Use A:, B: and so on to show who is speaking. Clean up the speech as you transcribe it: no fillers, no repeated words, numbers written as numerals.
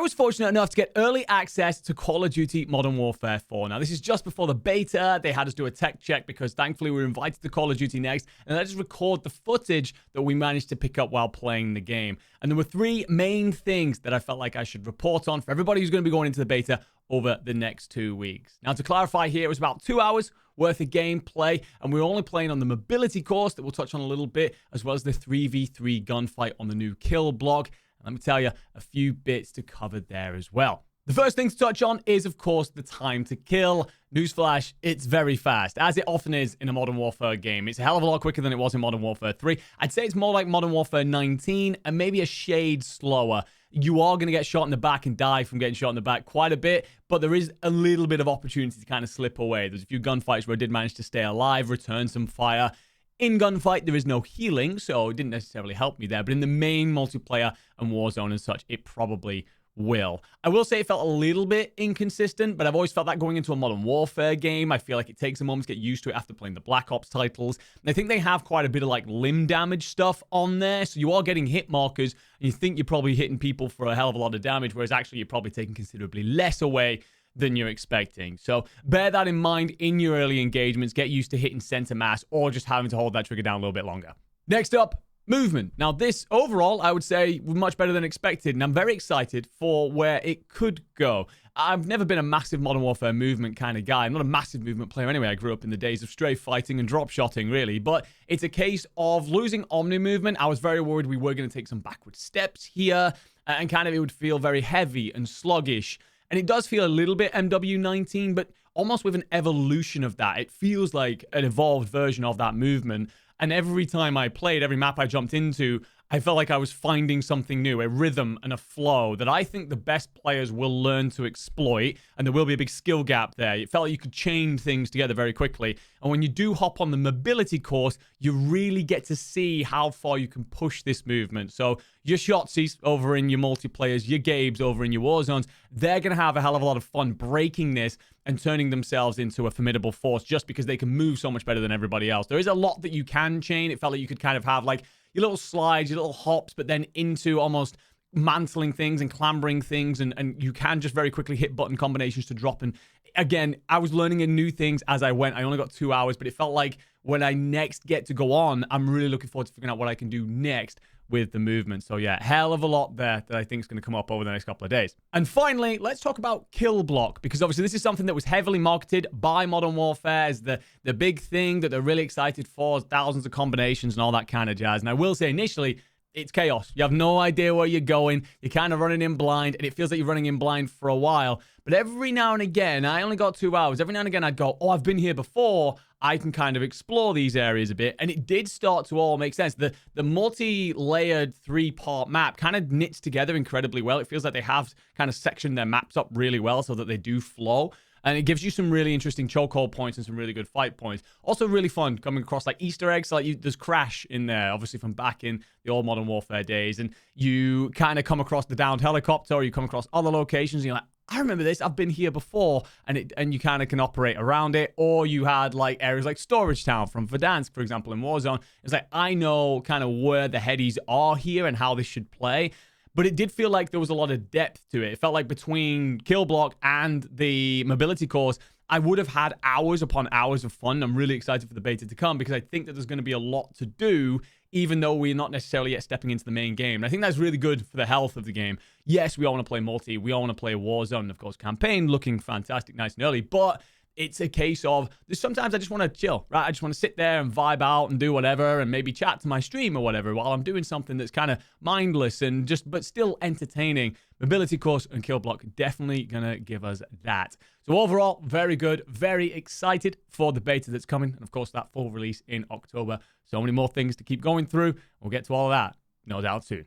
A: I was fortunate enough to get early access to Call of Duty Modern Warfare 4. Now, this is just before the beta. They had us do a tech check because thankfully we were invited to Call of Duty Next, and I just record the footage that we managed to pick up while playing the game. And there were three main things that I felt like I should report on for everybody who's going to be going into the beta over the next 2 weeks. Now, to clarify here, it was about 2 hours worth of gameplay, and we're only playing on the mobility course that we'll touch on a little bit, as well as the 3v3 gunfight on the new kill block. Let me tell you a few bits to cover there as well. The first thing to touch on is, of course, the time to kill. Newsflash, it's very fast, as it often is in a Modern Warfare game. It's a hell of a lot quicker than it was in Modern Warfare 3. I'd say it's more like Modern Warfare 19 and maybe a shade slower. You are going to get shot in the back and die from getting shot in the back quite a bit, but there is a little bit of opportunity to kind of slip away. There's a few gunfights where I did manage to stay alive, return some fire. In gunfight, there is no healing, so it didn't necessarily help me there. But in the main multiplayer and Warzone and such, it probably will. I will say it felt a little bit inconsistent, but I've always felt that going into a Modern Warfare game. I feel like it takes a moment to get used to it after playing the Black Ops titles. And I think they have quite a bit of like limb damage stuff on there, so you are getting hit markers, and you think you're probably hitting people for a hell of a lot of damage, whereas actually you're probably taking considerably less away than you're expecting. So bear that in mind in your early engagements. Get used to hitting center mass or just having to hold that trigger down a little bit longer. Next up, movement. Now this overall, I would say, was much better than expected, and I'm very excited for where it could go. I've never been a massive Modern Warfare movement kind of guy. I'm not a massive movement player anyway. I grew up in the days of strafe fighting and drop shotting, really. But it's a case of losing Omni movement. I was very worried we were going to take some backward steps here, and kind of it would feel very heavy and sluggish. And it does feel a little bit MW19, but almost with an evolution of that. It feels like an evolved version of that movement. And every time I played, every map I jumped into, I felt like I was finding something new, a rhythm and a flow that I think the best players will learn to exploit, and there will be a big skill gap there. It felt like you could chain things together very quickly. And when you do hop on the mobility course, you really get to see how far you can push this movement. So your Shotzys over in your multiplayers, your Gabes over in your Warzones, they're going to have a hell of a lot of fun breaking this and turning themselves into a formidable force just because they can move so much better than everybody else. There is a lot that you can chain. It felt like you could kind of have like your little slides, your little hops, but then into almost mantling things and clambering things, and you can just very quickly hit button combinations to drop. And again, I was learning new things as I went. I only got 2 hours, but it felt like when I next get to go on, I'm really looking forward to figuring out what I can do next with the movement. So yeah, hell of a lot there that I think is going to come up over the next couple of days. And finally, let's talk about kill block, because obviously this is something that was heavily marketed by Modern Warfare as the big thing that they're really excited for, thousands of combinations and all that kind of jazz. And I will say initially, it's chaos. You have no idea where you're going. You're kind of running in blind, and it feels like you're running in blind for a while. But every now and again, I only got 2 hours. Every now and again, I'd go, oh, I've been here before. I can kind of explore these areas a bit. And it did start to all make sense. The multi-layered 3-part map kind of knits together incredibly well. It feels like they have kind of sectioned their maps up really well so that they do flow. And it gives you some really interesting chokehold points and some really good fight points. Also really fun coming across like Easter eggs. Like there's Crash in there, obviously from back in the old Modern Warfare days. And you kind of come across the downed helicopter, or you come across other locations and you're like, I remember this. I've been here before. And you kind of can operate around it. Or you had like areas like Storage Town from Verdansk, for example, in Warzone. It's like, I know kind of where the headies are here and how this should play. But it did feel like there was a lot of depth to it. It felt like between kill block and the mobility course, I would have had hours upon hours of fun. I'm really excited for the beta to come because I think that there's going to be a lot to do, even though we're not necessarily yet stepping into the main game. And I think that's really good for the health of the game. Yes, we all want to play multi. We all want to play Warzone. And of course, campaign looking fantastic, nice and early. But it's a case of sometimes I just want to chill, right? I just want to sit there and vibe out and do whatever and maybe chat to my stream or whatever while I'm doing something that's kind of mindless and just, but still entertaining. Mobility course and kill block definitely going to give us that. So overall, very good, very excited for the beta that's coming. And of course, that full release in October. So many more things to keep going through. We'll get to all of that, no doubt, soon.